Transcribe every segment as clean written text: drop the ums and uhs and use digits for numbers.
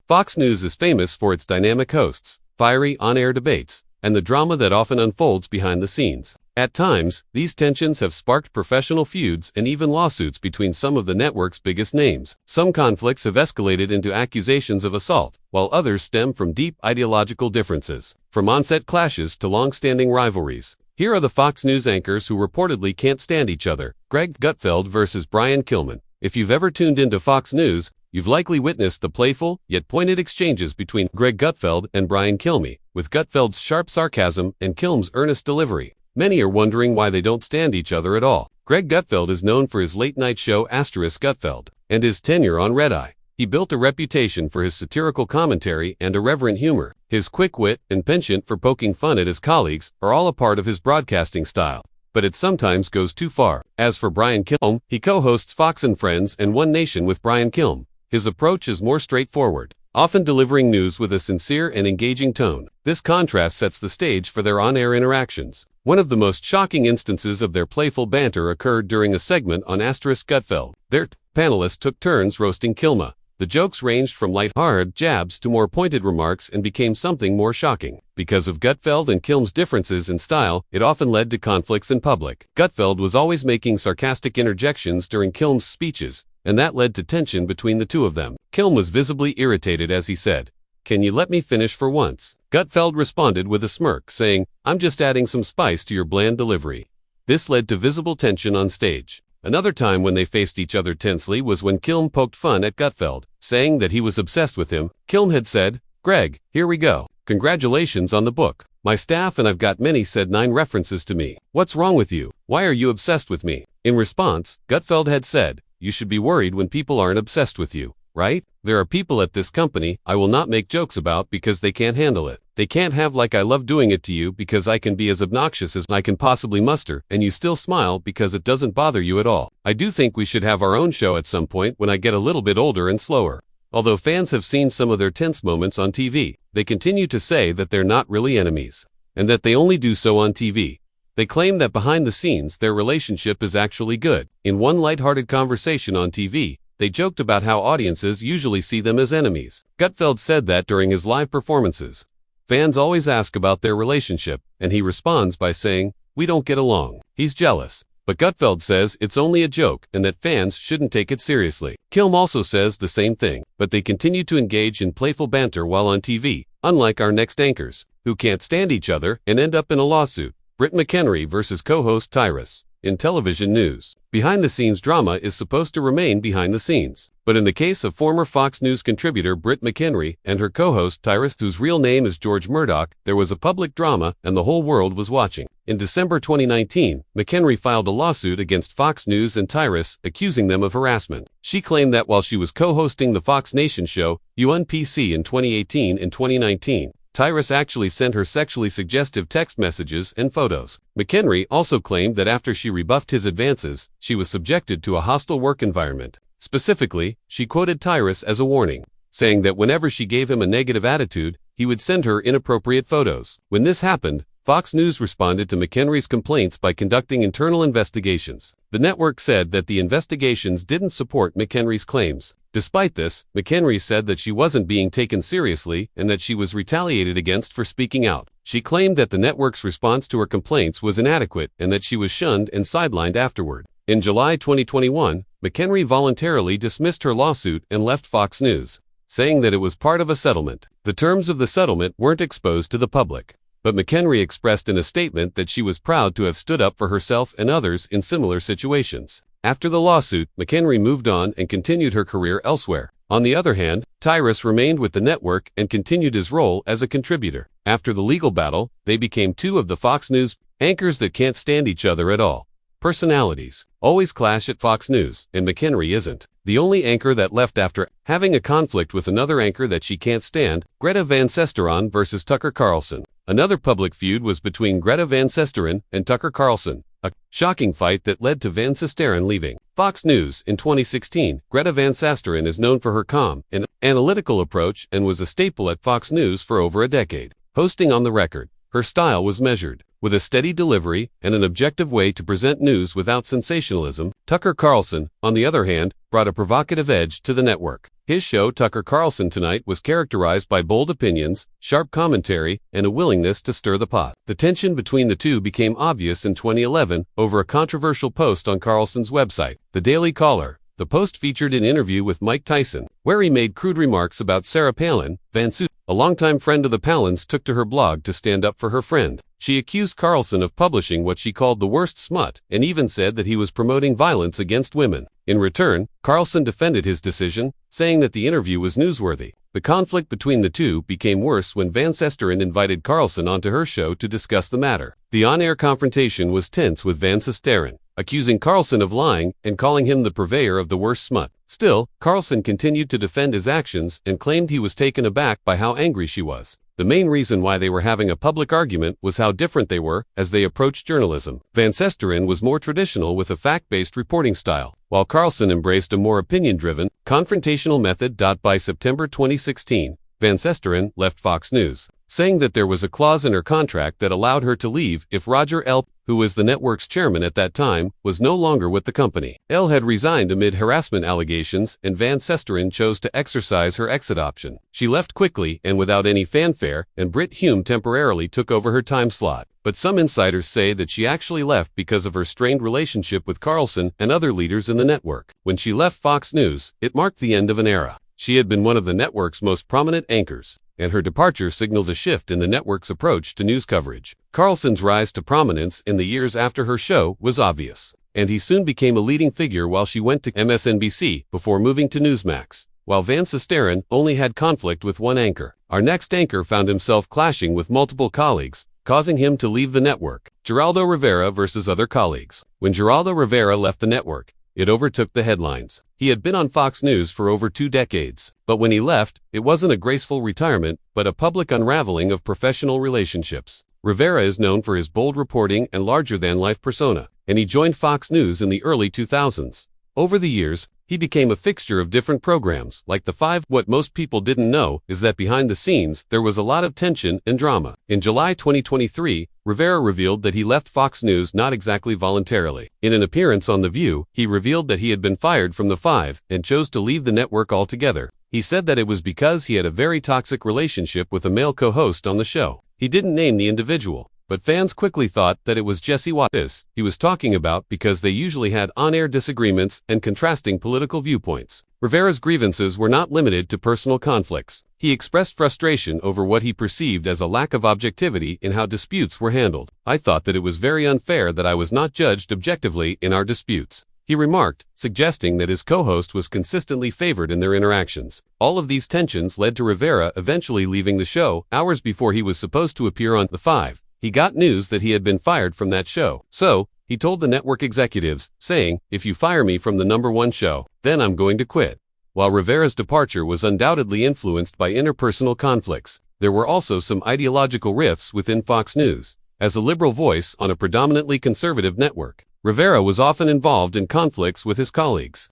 Fox News is famous for its dynamic hosts, fiery on-air debates, and the drama that often unfolds behind the scenes. At times, these tensions have sparked professional feuds and even lawsuits between some of the network's biggest names. Some conflicts have escalated into accusations of assault, while others stem from deep ideological differences, from on-set clashes to long-standing rivalries. Here are the Fox News anchors who reportedly can't stand each other. Greg Gutfeld versus Brian Kilmeade. If you've ever tuned into Fox News, you've likely witnessed the playful, yet pointed exchanges between Greg Gutfeld and Brian Kilmeade, with Gutfeld's sharp sarcasm and Kilmeade's earnest delivery. Many are wondering why they don't stand each other at all. Greg Gutfeld is known for his late-night show Gutfeld and his tenure on Red Eye. He built a reputation for his satirical commentary and irreverent humor. His quick wit and penchant for poking fun at his colleagues are all a part of his broadcasting style, but it sometimes goes too far. As for Brian Kilmeade, he co-hosts Fox and Friends and One Nation with Brian Kilmeade. His approach is more straightforward, often delivering news with a sincere and engaging tone. This contrast sets the stage for their on-air interactions. One of the most shocking instances of their playful banter occurred during a segment on Gutfeld. Their panelists took turns roasting Kilmeade. The jokes ranged from light-hearted jabs to more pointed remarks and became something more shocking. Because of Gutfeld and Kilmeade's differences in style, it often led to conflicts in public. Gutfeld was always making sarcastic interjections during Kilmeade's speeches, and that led to tension between the two of them. Kilmeade was visibly irritated as he said, "Can you let me finish for once?" Gutfeld responded with a smirk, saying, "I'm just adding some spice to your bland delivery." This led to visible tension on stage. Another time when they faced each other tensely was when Kilmeade poked fun at Gutfeld, saying that he was obsessed with him. Kilmeade had said, "Greg, here we go. Congratulations on the book. My staff and I've got many said 9 references to me. What's wrong with you? Why are you obsessed with me?" In response, Gutfeld had said, "You should be worried when people aren't obsessed with you, right? There are people at this company I will not make jokes about because they can't handle it. They can't have like I love doing it to you because I can be as obnoxious as I can possibly muster, and you still smile because it doesn't bother you at all. I do think we should have our own show at some point when I get a little bit older and slower." Although fans have seen some of their tense moments on TV, they continue to say that they're not really enemies, and that they only do so on TV. They claim that behind the scenes their relationship is actually good. In one lighthearted conversation on TV, they joked about how audiences usually see them as enemies. Gutfeld said that during his live performances, fans always ask about their relationship, and he responds by saying, "We don't get along." He's jealous. But Gutfeld says it's only a joke and that fans shouldn't take it seriously. Kilmeade also says the same thing, but they continue to engage in playful banter while on TV, unlike our next anchors, who can't stand each other and end up in a lawsuit. Britt McHenry versus co-host Tyrus. In television news, behind-the-scenes drama is supposed to remain behind the scenes. But in the case of former Fox News contributor Britt McHenry and her co-host Tyrus, whose real name is George Murdoch, there was a public drama and the whole world was watching. In December 2019, McHenry filed a lawsuit against Fox News and Tyrus, accusing them of harassment. She claimed that while she was co-hosting the Fox Nation show, UNPC in 2018 and 2019, Tyrus actually sent her sexually suggestive text messages and photos. McHenry also claimed that after she rebuffed his advances, she was subjected to a hostile work environment. Specifically, she quoted Tyrus as a warning, saying that whenever she gave him a negative attitude, he would send her inappropriate photos. When this happened, Fox News responded to McHenry's complaints by conducting internal investigations. The network said that the investigations didn't support McHenry's claims. Despite this, McHenry said that she wasn't being taken seriously and that she was retaliated against for speaking out. She claimed that the network's response to her complaints was inadequate and that she was shunned and sidelined afterward. In July 2021, McHenry voluntarily dismissed her lawsuit and left Fox News, saying that it was part of a settlement. The terms of the settlement weren't exposed to the public, but McHenry expressed in a statement that she was proud to have stood up for herself and others in similar situations. After the lawsuit, McHenry moved on and continued her career elsewhere. On the other hand, Tyrus remained with the network and continued his role as a contributor. After the legal battle, they became two of the Fox News anchors that can't stand each other at all. Personalities always clash at Fox News, and McHenry isn't the only anchor that left after having a conflict with another anchor that she can't stand. Greta Van Susteren versus Tucker Carlson. Another public feud was between Greta Van Susteren and Tucker Carlson, a shocking fight that led to Van Susteren leaving Fox News in 2016. Greta Van Susteren is known for her calm and analytical approach and was a staple at Fox News for over a decade. Hosting On the Record, her style was measured, With a steady delivery and an objective way to present news without sensationalism, Tucker Carlson, on the other hand, brought a provocative edge to the network. His show, Tucker Carlson Tonight, was characterized by bold opinions, sharp commentary, and a willingness to stir the pot. The tension between the two became obvious in 2011 over a controversial post on Carlson's website, The Daily Caller. The post featured an interview with Mike Tyson, where he made crude remarks about Sarah Palin. Van Soest, a longtime friend of the Palins, took to her blog to stand up for her friend. She accused Carlson of publishing what she called the worst smut, and even said that he was promoting violence against women. In return, Carlson defended his decision, saying that the interview was newsworthy. The conflict between the two became worse when Van Sesteren invited Carlson onto her show to discuss the matter. The on-air confrontation was tense, with Van Sesteren accusing Carlson of lying and calling him the purveyor of the worst smut. Still, Carlson continued to defend his actions and claimed he was taken aback by how angry she was. The main reason why they were having a public argument was how different they were as they approached journalism. Van Sesteren was more traditional with a fact-based reporting style, while Carlson embraced a more opinion-driven, confrontational method. By September 2016, Van Sesteren left Fox News, saying that there was a clause in her contract that allowed her to leave if Roger L., who was the network's chairman at that time, was no longer with the company. L had resigned amid harassment allegations, and Van Sesteren chose to exercise her exit option. She left quickly and without any fanfare, and Brit Hume temporarily took over her time slot. But some insiders say that she actually left because of her strained relationship with Carlson and other leaders in the network. When she left Fox News, it marked the end of an era. She had been one of the network's most prominent anchors, and her departure signaled a shift in the network's approach to news coverage. Carlson's rise to prominence in the years after her show was obvious, and he soon became a leading figure while she went to MSNBC before moving to Newsmax, while Van Sesteren only had conflict with one anchor. Our next anchor found himself clashing with multiple colleagues, causing him to leave the network. Geraldo Rivera versus other colleagues. When Geraldo Rivera left the network, it overtook the headlines. He had been on Fox News for over 2 decades, but when he left, it wasn't a graceful retirement, but a public unraveling of professional relationships. Rivera is known for his bold reporting and larger-than-life persona, and he joined Fox News in the early 2000s. Over the years, he became a fixture of different programs, like The Five. What most people didn't know is that behind the scenes, there was a lot of tension and drama. In July 2023, Rivera revealed that he left Fox News not exactly voluntarily. In an appearance on The View, he revealed that he had been fired from The Five and chose to leave the network altogether. He said that it was because he had a very toxic relationship with a male co-host on the show. He didn't name the individual, but fans quickly thought that it was Jesse Wattis he was talking about because they usually had on-air disagreements and contrasting political viewpoints. Rivera's grievances were not limited to personal conflicts. He expressed frustration over what he perceived as a lack of objectivity in how disputes were handled. "I thought that it was very unfair that I was not judged objectively in our disputes," he remarked, suggesting that his co-host was consistently favored in their interactions. All of these tensions led to Rivera eventually leaving the show. Hours before he was supposed to appear on The Five, he got news that he had been fired from that show. So, he told the network executives, saying, "If you fire me from the #1 show, then I'm going to quit." While Rivera's departure was undoubtedly influenced by interpersonal conflicts, there were also some ideological rifts within Fox News. As a liberal voice on a predominantly conservative network, Rivera was often involved in conflicts with his colleagues.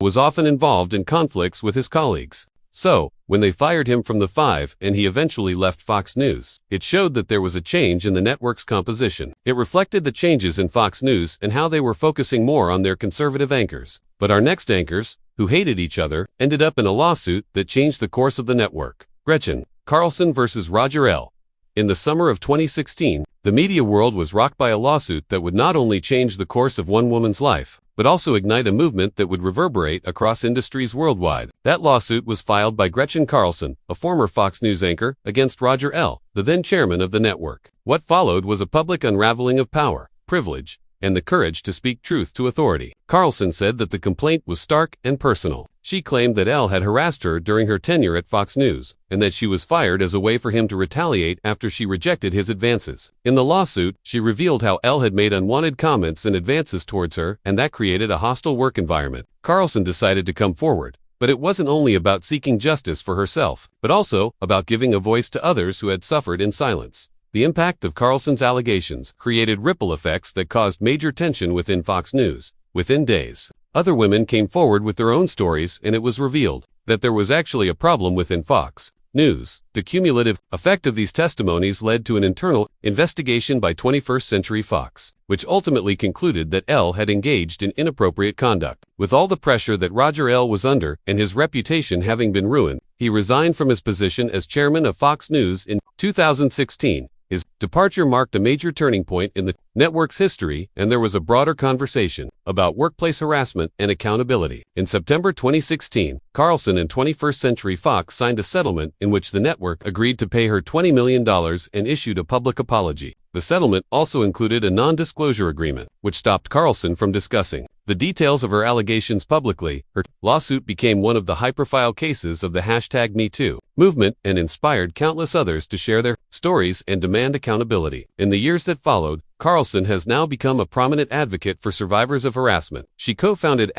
So, when they fired him from The Five and he eventually left Fox News, it showed that there was a change in the network's composition. It reflected the changes in Fox News and how they were focusing more on their conservative anchors. But our next anchors, who hated each other, ended up in a lawsuit that changed the course of the network. Gretchen Carlson versus Roger L. In the summer of 2016, the media world was rocked by a lawsuit that would not only change the course of one woman's life, but also ignite a movement that would reverberate across industries worldwide. That lawsuit was filed by Gretchen Carlson, a former Fox News anchor, against Roger L., the then chairman of the network. What followed was a public unraveling of power, privilege, and the courage to speak truth to authority. Carlson said that the complaint was stark and personal. She claimed that L had harassed her during her tenure at Fox News, and that she was fired as a way for him to retaliate after she rejected his advances. In the lawsuit, she revealed how L had made unwanted comments and advances towards her, and that created a hostile work environment. Carlson decided to come forward, but it wasn't only about seeking justice for herself, but also about giving a voice to others who had suffered in silence. The impact of Carlson's allegations created ripple effects that caused major tension within Fox News. Within days, other women came forward with their own stories, and it was revealed that there was actually a problem within Fox. News. The cumulative effect of these testimonies led to an internal investigation by 21st Century Fox, which ultimately concluded that Elle had engaged in inappropriate conduct. With all the pressure that Roger Elle was under and his reputation having been ruined, he resigned from his position as chairman of Fox News in 2016. His departure marked a major turning point in the network's history, and there was a broader conversation about workplace harassment and accountability. In September 2016, Carlson and 21st Century Fox signed a settlement in which the network agreed to pay her $20 million and issued a public apology. The settlement also included a non-disclosure agreement, which stopped Carlson from discussing the details of her allegations publicly. Her lawsuit became one of the high-profile cases of the #MeToo movement and inspired countless others to share their stories and demand accountability. In the years that followed, Carlson has now become a prominent advocate for survivors of harassment. She co-founded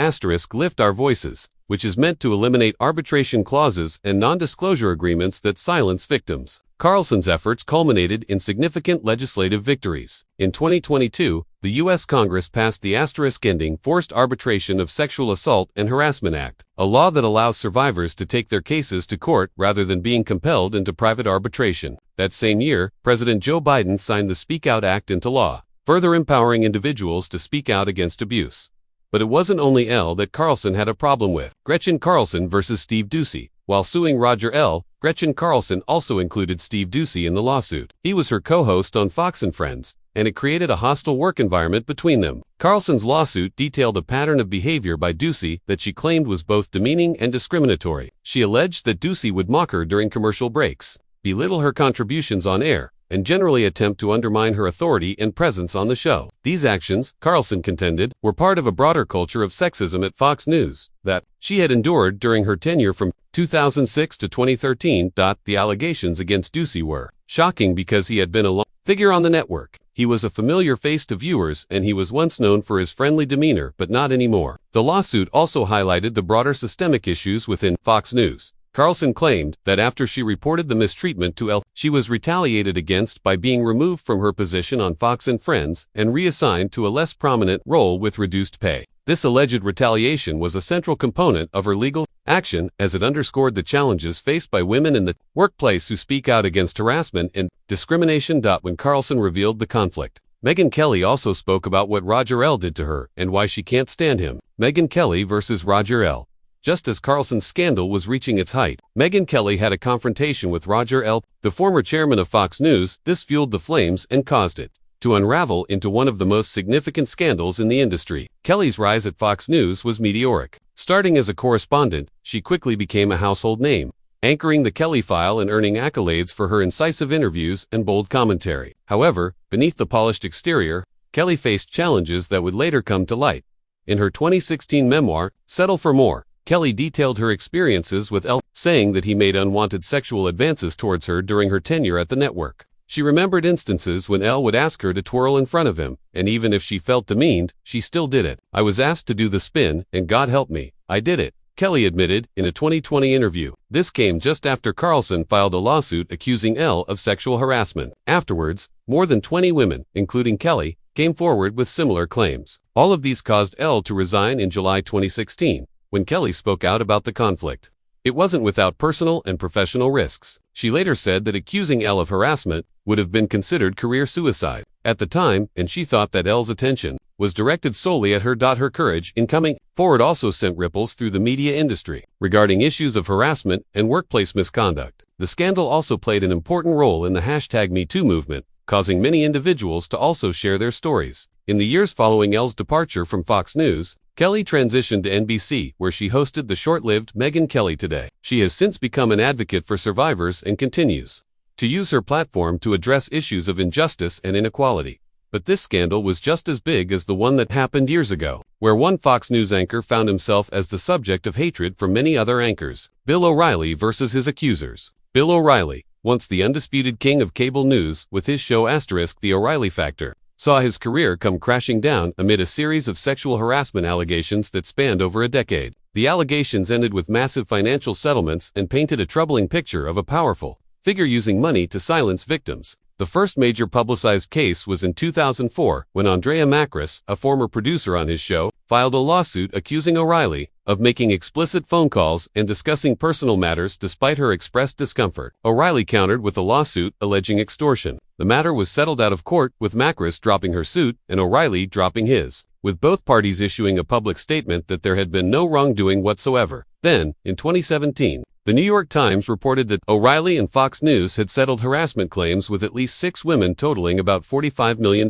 *Lift Our Voices, which is meant to eliminate arbitration clauses and non-disclosure agreements that silence victims. Carlson's efforts culminated in significant legislative victories. In 2022, the U.S. Congress passed the *Ending Forced Arbitration of Sexual Assault and Harassment Act, a law that allows survivors to take their cases to court rather than being compelled into private arbitration. That same year, President Joe Biden signed the Speak Out Act into law, further empowering individuals to speak out against abuse. But it wasn't only Elle that Carlson had a problem with. Gretchen Carlson versus Steve Doocy. While suing Roger Elle, Gretchen Carlson also included Steve Doocy in the lawsuit. He was her co-host on Fox and Friends, and it created a hostile work environment between them. Carlson's lawsuit detailed a pattern of behavior by Doocy that she claimed was both demeaning and discriminatory. She alleged that Doocy would mock her during commercial breaks, belittle her contributions on air, and generally attempt to undermine her authority and presence on the show. These actions, Carlson contended, were part of a broader culture of sexism at Fox News that she had endured during her tenure from 2006 to 2013. The allegations against Doocy were shocking because he had been a long figure on the network. He was a familiar face to viewers, and he was once known for his friendly demeanor, but not anymore. The lawsuit also highlighted the broader systemic issues within Fox News. Carlson claimed that after she reported the mistreatment to Elle, she was retaliated against by being removed from her position on Fox and Friends and reassigned to a less prominent role with reduced pay. This alleged retaliation was a central component of her legal action, as it underscored the challenges faced by women in the workplace who speak out against harassment and discrimination. When Carlson revealed the conflict, Megyn Kelly also spoke about what Roger Elle did to her and why she can't stand him. Megyn Kelly versus Roger Elle. Just as Carlson's scandal was reaching its height, Megyn Kelly had a confrontation with Roger Elle, the former chairman of Fox News. This fueled the flames and caused it to unravel into one of the most significant scandals in the industry. Kelly's rise at Fox News was meteoric. Starting as a correspondent, she quickly became a household name, anchoring the Kelly File and earning accolades for her incisive interviews and bold commentary. However, beneath the polished exterior, Kelly faced challenges that would later come to light. In her 2016 memoir, Settle for More, Kelly detailed her experiences with Elle, saying that he made unwanted sexual advances towards her during her tenure at the network. She remembered instances when Elle would ask her to twirl in front of him, and even if she felt demeaned, she still did it. "I was asked to do the spin, and God help me, I did it," Kelly admitted in a 2020 interview. This came just after Carlson filed a lawsuit accusing Elle of sexual harassment. Afterwards, more than 20 women, including Kelly, came forward with similar claims. All of these caused Elle to resign in July 2016. When Kelly spoke out about the conflict, it wasn't without personal and professional risks. She later said that accusing Elle of harassment would have been considered career suicide at the time, and she thought that Elle's attention was directed solely at her. Her courage in coming forward also sent ripples through the media industry regarding issues of harassment and workplace misconduct. The scandal also played an important role in the #MeToo movement, causing many individuals to also share their stories. In the years following Elle's departure from Fox News, Kelly transitioned to NBC, where she hosted the short-lived Megyn Kelly Today. She has since become an advocate for survivors and continues to use her platform to address issues of injustice and inequality. But this scandal was just as big as the one that happened years ago, where one Fox News anchor found himself as the subject of hatred from many other anchors. Bill O'Reilly versus his accusers. Bill O'Reilly, once the undisputed king of cable news with his show * The O'Reilly Factor, saw his career come crashing down amid a series of sexual harassment allegations that spanned over a decade. The allegations ended with massive financial settlements and painted a troubling picture of a powerful figure using money to silence victims. The first major publicized case was in 2004, when Andrea Macris, a former producer on his show, filed a lawsuit accusing O'Reilly of making explicit phone calls and discussing personal matters despite her expressed discomfort. O'Reilly countered with a lawsuit alleging extortion. The matter was settled out of court, with Macris dropping her suit and O'Reilly dropping his, with both parties issuing a public statement that there had been no wrongdoing whatsoever. Then, in 2017, the New York Times reported that O'Reilly and Fox News had settled harassment claims with at least 6 women totaling about $45 million.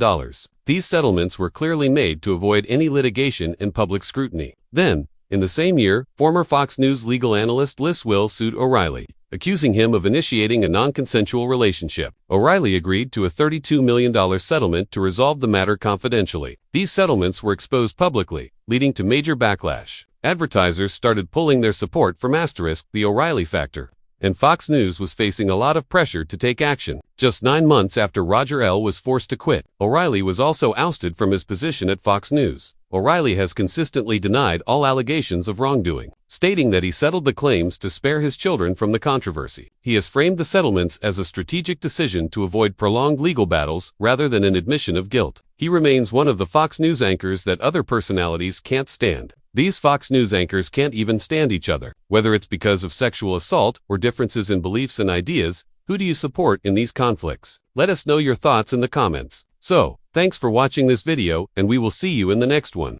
These settlements were clearly made to avoid any litigation and public scrutiny. Then, in the same year, former Fox News legal analyst Liz Will sued O'Reilly, accusing him of initiating a non-consensual relationship. O'Reilly agreed to a $32 million settlement to resolve the matter confidentially. These settlements were exposed publicly, leading to major backlash. Advertisers started pulling their support from the O'Reilly factor, and Fox News was facing a lot of pressure to take action. Just 9 months after Roger L. was forced to quit, O'Reilly was also ousted from his position at Fox News. O'Reilly has consistently denied all allegations of wrongdoing, stating that he settled the claims to spare his children from the controversy. He has framed the settlements as a strategic decision to avoid prolonged legal battles rather than an admission of guilt. He remains one of the Fox News anchors that other personalities can't stand. These Fox News anchors can't even stand each other. Whether it's because of sexual assault or differences in beliefs and ideas, who do you support in these conflicts? Let us know your thoughts in the comments. So, thanks for watching this video, and we will see you in the next one.